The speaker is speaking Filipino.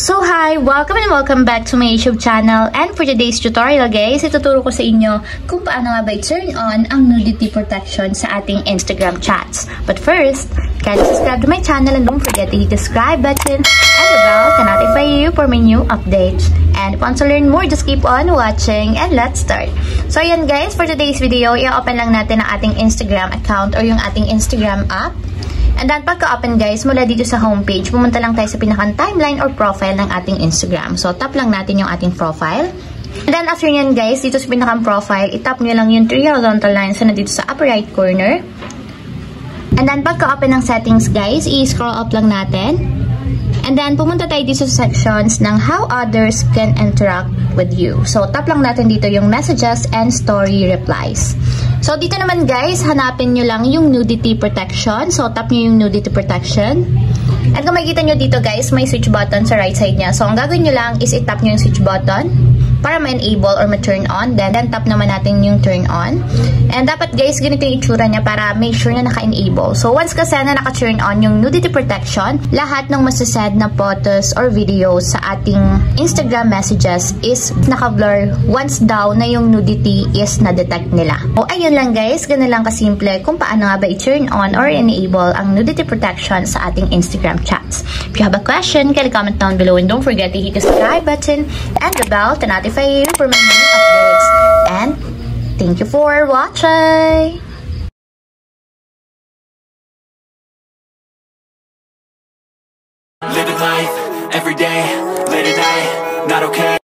So hi! Welcome and welcome back to my YouTube channel, and for today's tutorial guys, ituturo ko sa inyo kung paano nga ba i-turn on ang nudity protection sa ating Instagram chats. But first, kindly subscribe to my channel and don't forget to hit the subscribe button and the bell to notify you for my new updates. And if you want to learn more, just keep on watching and let's start. So ayan guys, for today's video, i-open lang natin ang ating Instagram account or yung ating Instagram app. And then, pagka-open guys, mula dito sa homepage, pumunta lang tayo sa pinakang timeline or profile ng ating Instagram. So, tap lang natin yung ating profile. And then, after nyan guys, dito sa pinakang profile, itap nyo lang yung 3 horizontal lines na dito sa upper right corner. And then, pagka-open ng settings guys, i-scroll up lang natin. And then, pumunta tayo dito sa sections ng how others can interact with you. So, tap lang natin dito yung messages and story replies. So, dito naman guys, hanapin nyo lang yung nudity protection. So, tap nyo yung nudity protection. And kung makikita nyo dito guys, may switch button sa right side niya. So, ang gagawin nyo lang is itap nyo yung switch button para ma-enable or ma-turn on. Then, tap naman natin yung turn on. And dapat guys, ganito yung itsura niya para make sure na naka-enable. So, once kasi na naka-turn on yung nudity protection, lahat ng masasend na photos or videos sa ating Instagram messages is naka-blur once daw na yung nudity is na-detect nila. O, ayun lang guys, ganun lang kasimple kung paano nga ba i-turn on or enable ang nudity protection sa ating Instagram chats. If you have a question, kindly comment down below and don't forget to hit the subscribe button and the bell to notify you for my new uploads. And thank you for watching!